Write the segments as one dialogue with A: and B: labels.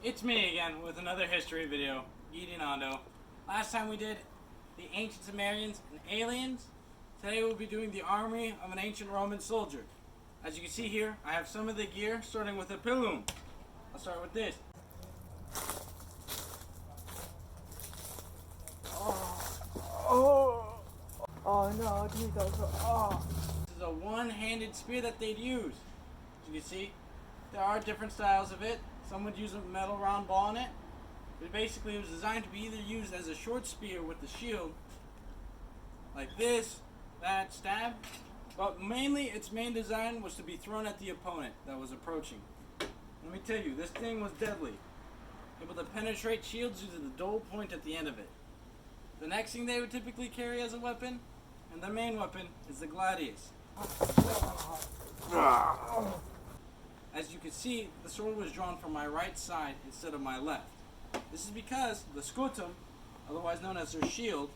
A: It's me again with another history video, Geedynando. Last time we did the ancient Sumerians and aliens. Today we'll be doing the army of an ancient Roman soldier. As you can see here, I have some of the gear, starting with a pilum. I'll start with this.
B: Oh no, dude, those are,
A: This is a one-handed spear that they'd use. As you can see, there are different styles of it. Some would use a metal round ball in it. But basically it was designed to be either used as a short spear with the shield, like this, that, stab. But mainly its main design was to be thrown at the opponent that was approaching. Let me tell you, this thing was deadly. Able to penetrate shields due to the dull point at the end of it. The next thing they would typically carry as a weapon, and the main weapon, is the gladius. As you can see, the sword was drawn from my right side instead of my left. This is because the scutum, otherwise known as their shield,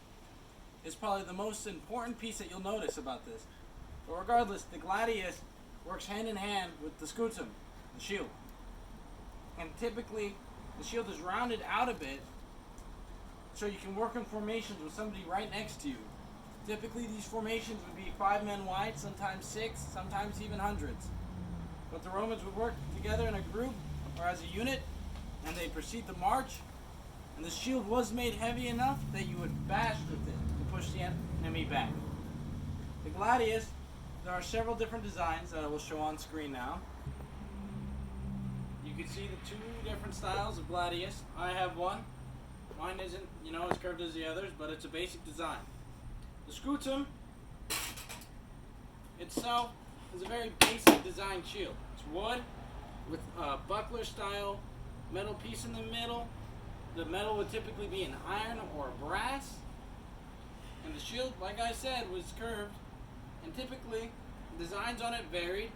A: is probably the most important piece that you'll notice about this. But regardless, the gladius works hand in hand with the scutum, the shield. And typically, the shield is rounded out a bit so you can work in formations with somebody right next to you. Typically, these formations would be 5 men wide, sometimes 6, sometimes even hundreds. But the Romans would work together in a group or as a unit, and they'd proceed to march. And the shield was made heavy enough that you would bash with it to push the enemy back. The gladius, there are several different designs that I will show on screen now. You can see the 2 different styles of gladius. I have one. Mine isn't, as curved as the others, but it's a basic design. The scutum itself is a very basic design shield. It's wood with a buckler style metal piece in the middle. The metal would typically be an iron or brass. And the shield, like I said, was curved. And typically, designs on it varied.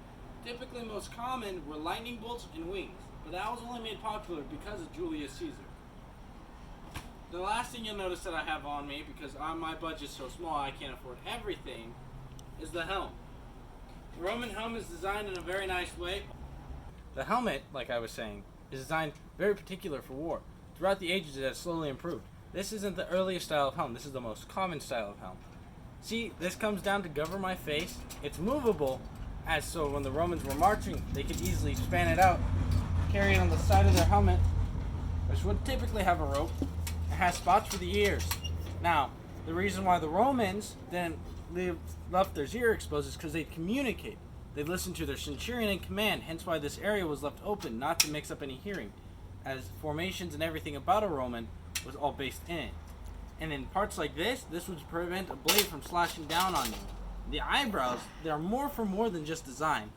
A: Typically most common were lightning bolts and wings. But that was only made popular because of Julius Caesar. The last thing you'll notice that I have on me, because my budget's so small I can't afford everything, is the helm. The Roman helm is designed in a very nice way. The helmet, like I was saying, is designed very particular for war. Throughout the ages it has slowly improved. This isn't the earliest style of helm, this is the most common style of helm. See, this comes down to cover my face. It's movable, as so when the Romans were marching, they could easily span it out, carry it on the side of their helmet, which would typically have a rope. It has spots for the ears. Now, the reason why the Romans didn't left their ear exposed is because they'd communicate. They'd listen to their centurion in command, hence why this area was left open, not to mix up any hearing, as formations and everything about a Roman was all based in it. And in parts like this would prevent a blade from slashing down on you. The eyebrows, they are more for more than just design.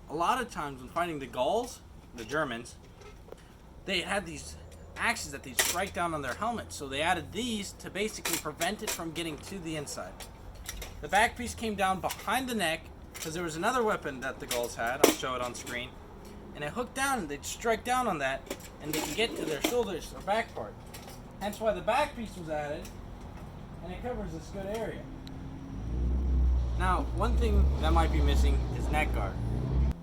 A: A lot of times when fighting the Gauls, the Germans, they had these axes that they'd strike down on their helmets, so they added these to basically prevent it from getting to the inside. The back piece came down behind the neck because there was another weapon that the Gauls had. I'll show it on screen. And it hooked down and they'd strike down on that and they could get to their shoulders or back part. Hence why the back piece was added, and it covers this good area. Now, one thing that might be missing is neck guard.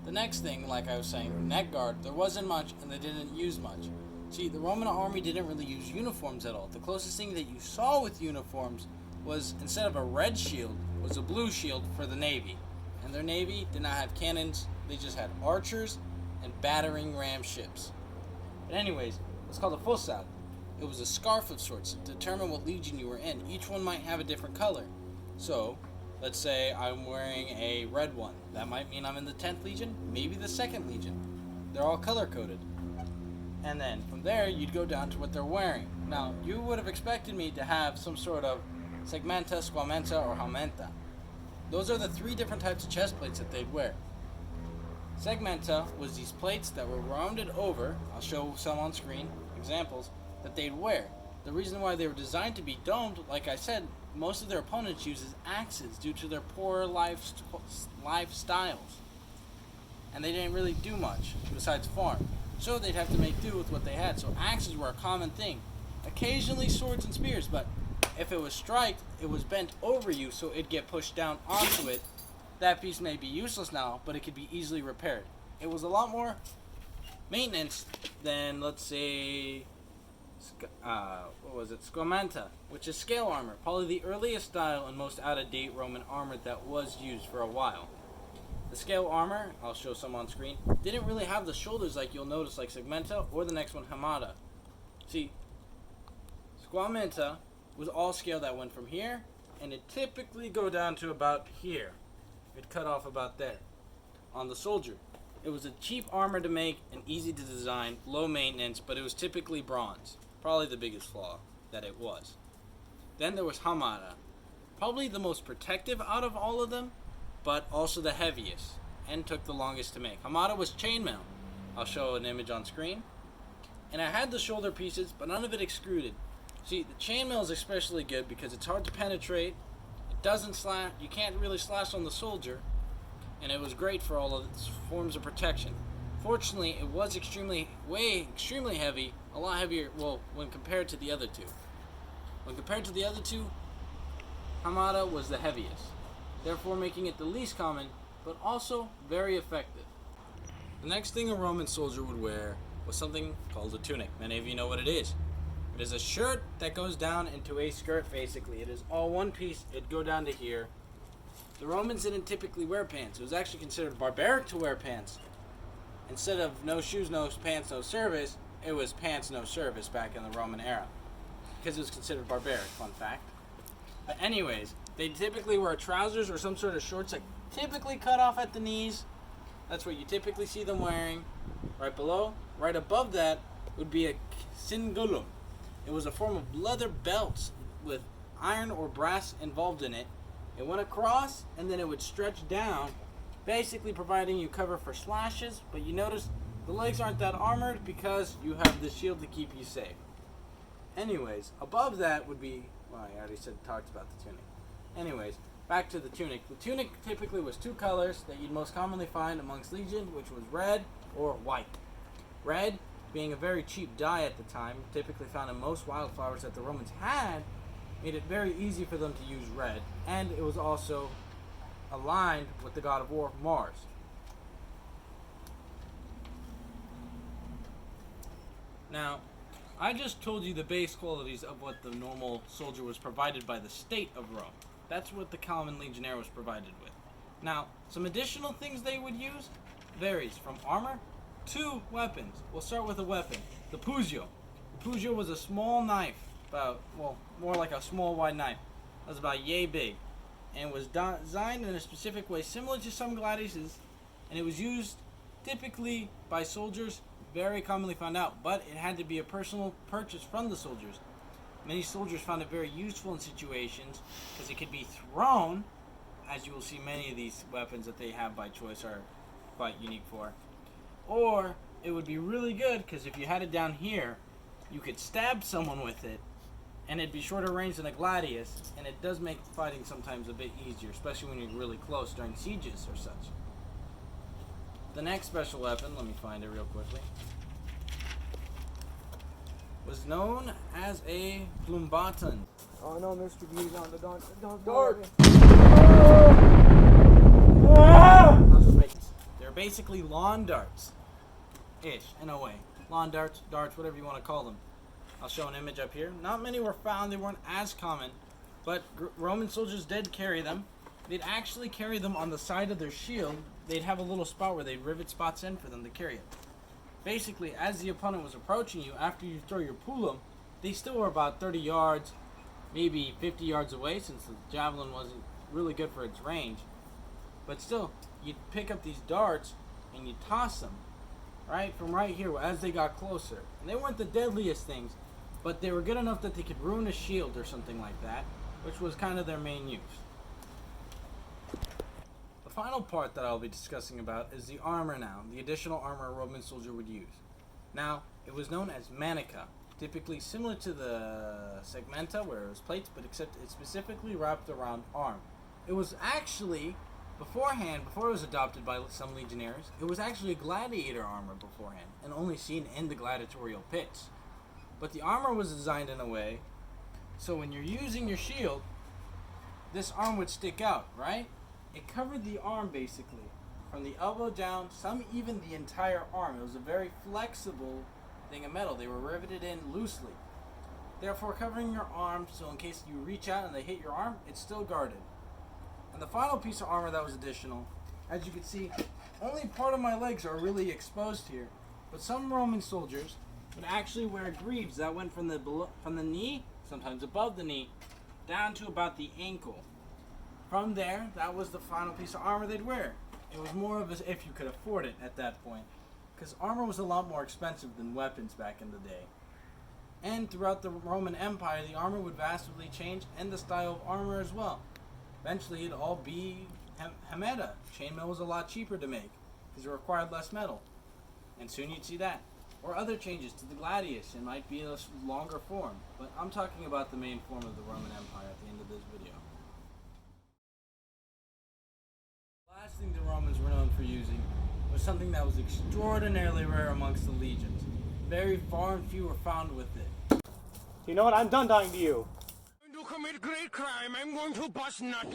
A: The next thing, like I was saying, neck guard, there wasn't much and they didn't use much. See, the Roman army didn't really use uniforms at all. The closest thing that you saw with uniforms was, instead of a red shield, was a blue shield for the Navy. And their Navy did not have cannons, they just had archers and battering ram ships. But anyways, it's called a fossat. It was a scarf of sorts to determine what legion you were in. Each one might have a different color. So, let's say I'm wearing a red one. That might mean I'm in the 10th Legion, maybe the 2nd Legion. They're all color-coded. And then from there, you'd go down to what they're wearing. Now, you would have expected me to have some sort of segmenta, squamenta, or helmenta. Those are the 3 different types of chest plates that they'd wear. Segmenta was these plates that were rounded over, I'll show some on screen, examples, that they'd wear. The reason why they were designed to be domed, like I said, most of their opponents uses axes due to their poor lifestyles. And they didn't really do much besides farm. So they'd have to make do with what they had. So axes were a common thing. Occasionally swords and spears, but if it was striked, it was bent over you so it'd get pushed down onto it. That piece may be useless now, but it could be easily repaired. It was a lot more maintenance than, let's say, Squamanta, which is scale armor, probably the earliest style and most out-of-date Roman armor that was used for a while. The scale armor, I'll show some on screen, didn't really have the shoulders like you'll notice like Segmenta or the next one, Hamada. See, Squamenta was all scale that went from here, and it typically go down to about here. It cut off about there. On the soldier, it was a cheap armor to make and easy to design, low maintenance, but it was typically bronze. Probably the biggest flaw that it was. Then there was Hamada, probably the most protective out of all of them, but also the heaviest, and took the longest to make. Hamada was chainmail. I'll show an image on screen. And I had the shoulder pieces, but none of it extruded. See, the chainmail is especially good because it's hard to penetrate. It doesn't slash. You can't really slash on the soldier, and it was great for all of its forms of protection. Fortunately, it was extremely heavy, a lot heavier, well, when compared to the other two. When compared to the other two, Hamada was the heaviest, therefore making it the least common, but also very effective. The next thing a Roman soldier would wear was something called a tunic. Many of you know what it is. It is a shirt that goes down into a skirt, basically. It is all one piece. It'd go down to here. The Romans didn't typically wear pants. It was actually considered barbaric to wear pants. Instead of no shoes, no pants, no service, it was pants, no service back in the Roman era. Because it was considered barbaric, fun fact. But anyways, they typically wear trousers or some sort of shorts that typically cut off at the knees. That's what you typically see them wearing. Right below, right above that, would be a cingulum. It was a form of leather belts with iron or brass involved in it. It went across and then it would stretch down, basically providing you cover for slashes, but you notice the legs aren't that armored because you have the shield to keep you safe. Anyways, above that would be, well, I already talked about the tunic. Anyways, back to the tunic. The tunic typically was two colors that you'd most commonly find amongst legion, which was red or white. Red, being a very cheap dye at the time, typically found in most wildflowers that the Romans had, made it very easy for them to use red, and it was also aligned with the god of war, Mars. Now, I just told you the base qualities of what the normal soldier was provided by the state of Rome. That's what the common legionnaire was provided with. Now, some additional things they would use varies from armor to weapons. We'll start with a weapon, the pugio. The pugio was a small knife, more like a small wide knife. It was about yay big, and was designed in a specific way similar to some gladiuses, and it was used typically by soldiers, very commonly found out, but it had to be a personal purchase from the soldiers. Many soldiers found it very useful in situations because it could be thrown, as you will see many of these weapons that they have by choice are quite unique for. Or it would be really good because if you had it down here, you could stab someone with it, and it'd be shorter range than a gladius, and it does make fighting sometimes a bit easier, especially when you're really close during sieges or such. The next special weapon, let me find it real quickly, was known as a plumbaton.
B: Oh no, Mr. Geedynando, don't
C: Dart.
A: They're basically lawn darts-ish, in a way. Lawn darts, whatever you want to call them. I'll show an image up here. Not many were found. They weren't as common, but Roman soldiers did carry them. They'd actually carry them on the side of their shield. They'd have a little spot where they'd rivet spots in for them to carry it. Basically, as the opponent was approaching you, after you throw your pulum, they still were about 30 yards, maybe 50 yards away, since the javelin wasn't really good for its range. But still, you'd pick up these darts and you'd toss them, right, from right here as they got closer. And they weren't the deadliest things, but they were good enough that they could ruin a shield or something like that, which was kind of their main use. The final part that I'll be discussing about is the armor now, the additional armor a Roman soldier would use. Now, it was known as manica, typically similar to the segmenta where it was plates, but except it specifically wrapped around arm. It was actually, before it was adopted by some legionaries, it was actually a gladiator armor beforehand, and only seen in the gladiatorial pits. But the armor was designed in a way, so when you're using your shield, this arm would stick out, right? It covered the arm basically, from the elbow down, some even the entire arm. It was a very flexible thing of metal. They were riveted in loosely, therefore covering your arm, so in case you reach out and they hit your arm, it's still guarded. And the final piece of armor that was additional, as you can see, only part of my legs are really exposed here, but some Roman soldiers would actually wear greaves that went from the knee, sometimes above the knee, down to about the ankle. From there, that was the final piece of armor they'd wear. It was more of as if you could afford it at that point, because armor was a lot more expensive than weapons back in the day. And throughout the Roman Empire, the armor would vastly change, and the style of armor as well. Eventually, it'd all be Hameda. Chainmail was a lot cheaper to make, because it required less metal. And soon you'd see that. Or other changes to the gladius. It might be a longer form, but I'm talking about the main form of the Roman Empire at the end of this video. The last thing the Romans were known for using was something that was extraordinarily rare amongst the legions. Very far and few were found with it.
B: You know what? I'm done talking to you.
C: I'm going to commit great crime. I'm going to bust nut.